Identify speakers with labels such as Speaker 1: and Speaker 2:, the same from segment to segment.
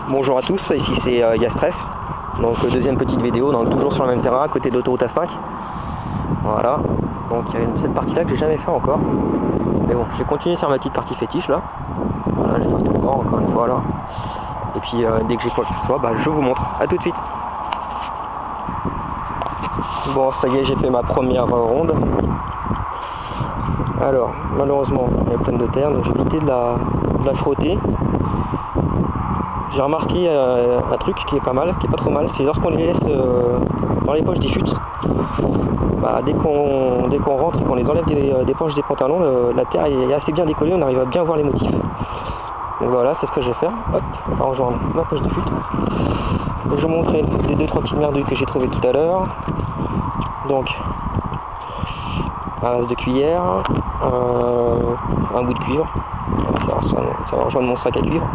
Speaker 1: Bonjour à tous, ici c'est Yastress. Donc deuxième petite vidéo, donc toujours sur le même terrain, à côté de l'autoroute A5. Voilà, donc il y a cette partie là que j'ai jamais fait encore. Mais bon, je vais continuer sur ma petite partie fétiche là. Voilà, je vais faire tout le temps encore une fois là. Et puis dès que j'ai quoi que ce soit, bah, je vous montre. A tout de suite. Bon, ça y est, j'ai fait ma première ronde. Alors, malheureusement, elle est pleine de terre, donc j'ai évité de la frotter. J'ai remarqué un truc qui est pas mal, qui est pas trop mal, c'est lorsqu'on les laisse dans les poches des chutes, bah, dès qu'on rentre et qu'on les enlève des poches des pantalons, la terre est assez bien décollée, on arrive à bien voir les motifs. Donc voilà, c'est ce que je vais faire. Hop, on va rejoindre ma poche de chute. Et je vais vous montrer les 2-3 petites merdouilles que j'ai trouvées tout à l'heure. Donc, un reste de cuillère, un bout de cuivre, ça va rejoindre mon sac à cuivre.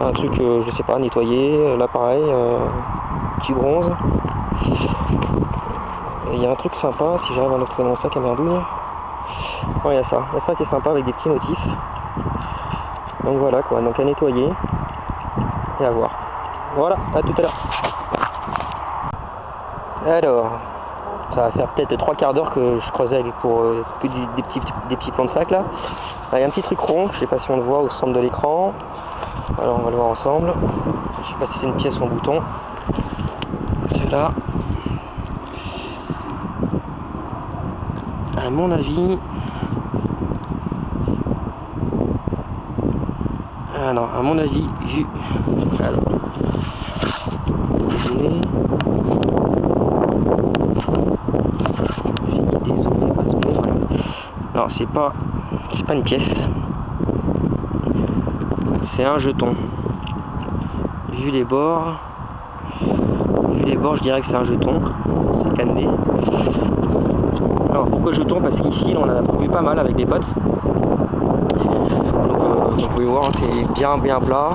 Speaker 1: Un truc, je sais pas, nettoyer, là pareil, petit bronze. Et il y a un truc sympa, si j'arrive à le trouver dans mon sac à merdouille. Oh, il y a ça qui est sympa avec des petits motifs. Donc voilà quoi, donc à nettoyer et à voir. Voilà, à tout à l'heure. Alors, ça va faire peut-être 3 quarts d'heure que je creusais pour que des petits plans de sac là. Il y a un petit truc rond, je sais pas si on le voit au centre de l'écran. Alors on va le voir ensemble. Je sais pas si c'est une pièce ou un bouton. C'est là. À mon avis. Ah non, à mon avis, vu. Alors. Non, c'est pas une pièce. C'est un jeton. Vu les bords, je dirais que c'est un jeton. C'est cadené. Alors pourquoi jeton? Parce qu'ici on en a trouvé pas mal avec des potes. Donc vous pouvez voir, c'est bien plat.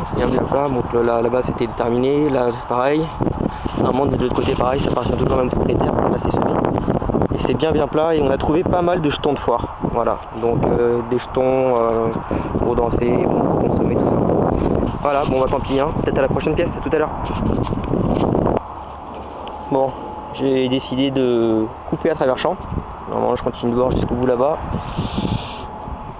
Speaker 1: Donc là-bas c'était terminé. Là c'est pareil. Normalement de l'autre côté pareil, ça appartient toujours au même propriétaire. Là c'est semé. Et c'est bien plat et on a trouvé pas mal de jetons de foire. Voilà. Donc des jetons pour danser, pour consommer, tout ça. Voilà, bon bah tant pis, hein. Peut-être à la prochaine pièce, à tout à l'heure. Bon, j'ai décidé de couper à travers champ. Normalement je continue de voir jusqu'au bout là-bas.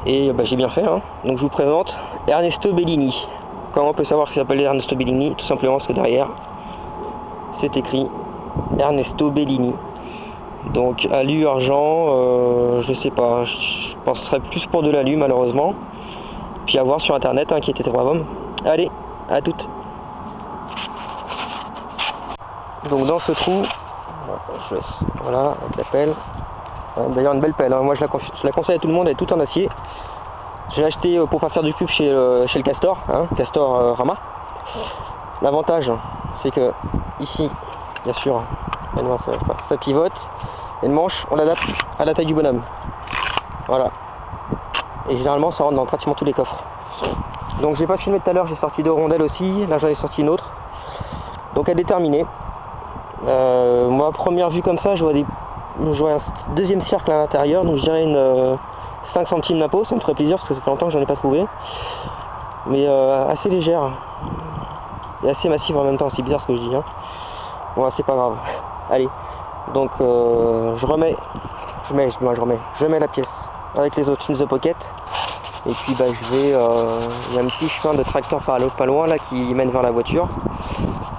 Speaker 1: Et bah, j'ai bien fait, hein. Donc je vous présente Ernesto Bellini. Comment on peut savoir qu'il s'appelle Ernesto Bellini? Tout simplement parce que derrière, c'est écrit Ernesto Bellini. Donc alu, argent, je sais pas, je penserais plus pour de l'alu malheureusement. Puis à voir sur internet, hein, qui était brave homme. Allez, à toutes. Donc dans ce trou, je laisse, voilà, avec la pelle. D'ailleurs une belle pelle, hein. Moi je la conseille à tout le monde, elle est toute en acier. Je l'ai acheté pour pas faire du pub chez le Castor, hein, Castor Rama. L'avantage, c'est que ici, bien sûr, ça pivote. Et le manche, on l'adapte à la taille du bonhomme. Voilà. Et généralement ça rentre dans pratiquement tous les coffres. Donc j'ai pas filmé tout à l'heure, j'ai sorti 2 rondelles aussi, là j'en ai sorti une autre. Donc à déterminer. Moi première vue comme ça, je vois un deuxième cercle à l'intérieur, donc je dirais une 5 centimes la peau, ça me ferait plaisir parce que ça fait longtemps que j'en ai pas trouvé. Mais assez légère. Et assez massive en même temps, c'est bizarre ce que je dis, hein. Bon c'est pas grave. Allez. Donc je mets la pièce avec les autres in the pocket. Et puis bah je vais, il y a un petit chemin de tracteur pas loin là qui mène vers la voiture.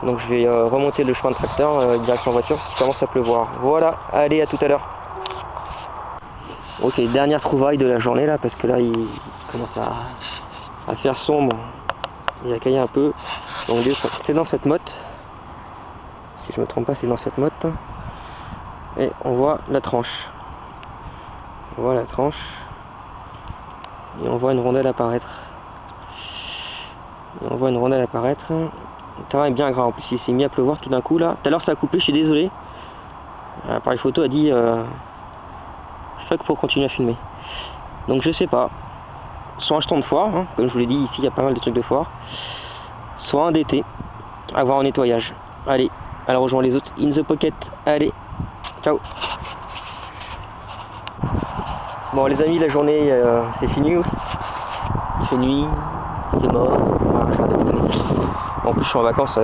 Speaker 1: Donc je vais remonter le chemin de tracteur direction voiture parce qu'il commence à pleuvoir. Voilà, allez à tout à l'heure. Ok, dernière trouvaille de la journée là parce que là il commence à faire sombre et à cailler un peu. Donc c'est dans cette motte. Si je me trompe pas, c'est dans cette motte. Et on voit la tranche. On voit la tranche. Et on voit une rondelle apparaître. Le terrain est bien gras. En plus, il s'est mis à pleuvoir tout d'un coup là. Tout à l'heure, ça a coupé, je suis désolé. L'appareil photo a dit fuck pour continuer à filmer. Donc, je sais pas. Soit un jeton de foire, hein, comme je vous l'ai dit, ici il y a pas mal de trucs de foire. Soit un d'été. À voir en nettoyage. Allez, alors rejoins les autres in the pocket. Allez, ciao. Bon les amis, la journée c'est fini. Il fait nuit, c'est mort. Voilà, je vais déconner. En plus je suis en vacances,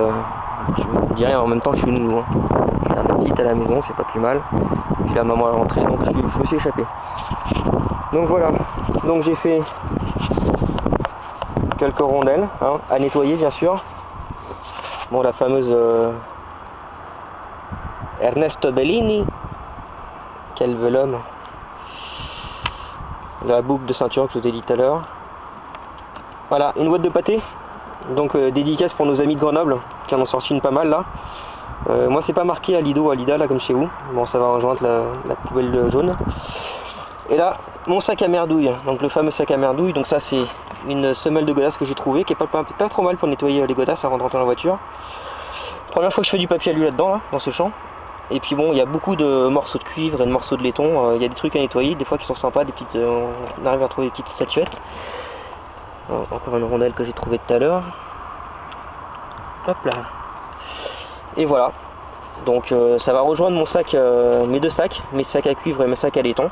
Speaker 1: je me dirais en même temps que je suis nounou. Hein. J'ai la petite à la maison, c'est pas plus mal. Puis la maman est rentrée, donc je me suis échappé. Donc voilà, donc j'ai fait quelques rondelles, hein, à nettoyer bien sûr. Bon, la fameuse Ernesto Bellini, quel veut l'homme. La boucle de ceinture que je vous ai dit tout à l'heure. Voilà, une boîte de pâté. Donc dédicace pour nos amis de Grenoble qui en ont sorti une pas mal là. Moi c'est pas marqué à Lido, à Lida là comme chez vous. Bon, ça va rejoindre la poubelle jaune. Et là, mon sac à merdouille, donc le fameux sac à merdouille. Donc ça c'est une semelle de godasses que j'ai trouvé, qui est pas trop mal pour nettoyer les godasses avant de rentrer dans la voiture. Première fois que je fais du papier alu là-dedans, là, dans ce champ. Et puis bon, il y a beaucoup de morceaux de cuivre et de morceaux de laiton. Il y a des trucs à nettoyer, des fois qui sont sympas, des petites, on arrive à trouver des petites statuettes. Encore une rondelle que j'ai trouvée tout à l'heure. Hop là. Et voilà. Donc ça va rejoindre mon sac, mes deux sacs, mes sacs à cuivre et mes sacs à laiton.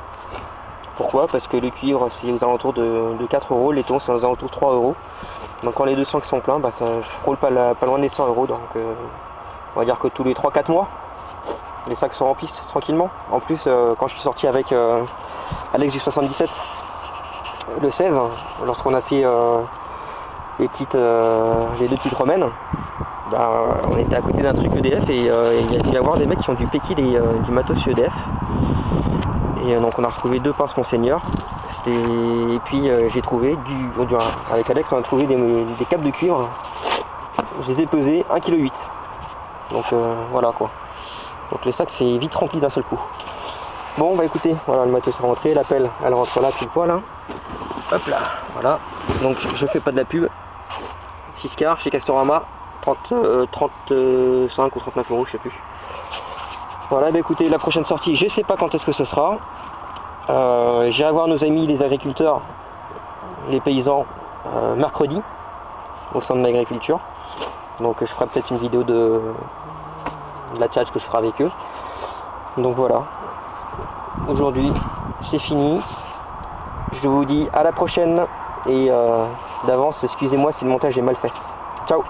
Speaker 1: Pourquoi? Parce que le cuivre c'est aux alentours de 4 euros, le laiton c'est aux alentours de 3 euros. Donc quand les deux sacs sont pleins, bah, ça, je frôle pas loin des 100 euros. Donc on va dire que tous les 3-4 mois, les sacs se remplissent tranquillement. En plus, quand je suis sorti avec Alex du 77, le 16, lorsqu'on a fait les deux petites romaines, bah, on était à côté d'un truc EDF et il y a dû y avoir des mecs qui ont dû péquer du matos EDF. Et donc on a retrouvé deux pinces Monseigneur. Et puis j'ai trouvé avec Alex on a trouvé des câbles de cuivre. Je les ai pesés 1,8 kg. Donc voilà quoi. Donc les sacs c'est vite rempli d'un seul coup. Bon bah écoutez, voilà le matos est rentré, la pelle elle rentre là pile poil. Hein. Hop là, voilà. Donc je fais pas de la pub. Fiscar chez Castorama, 35 ou 39 euros, je sais plus. Voilà, bah écoutez, la prochaine sortie, je sais pas quand est-ce que ce sera. J'irai voir nos amis les agriculteurs, les paysans, mercredi, au centre de l'agriculture. Donc je ferai peut-être une vidéo de la tchatch que je ferai avec eux. Donc voilà. Aujourd'hui, c'est fini. Je vous dis à la prochaine. Et d'avance, excusez-moi si le montage est mal fait. Ciao!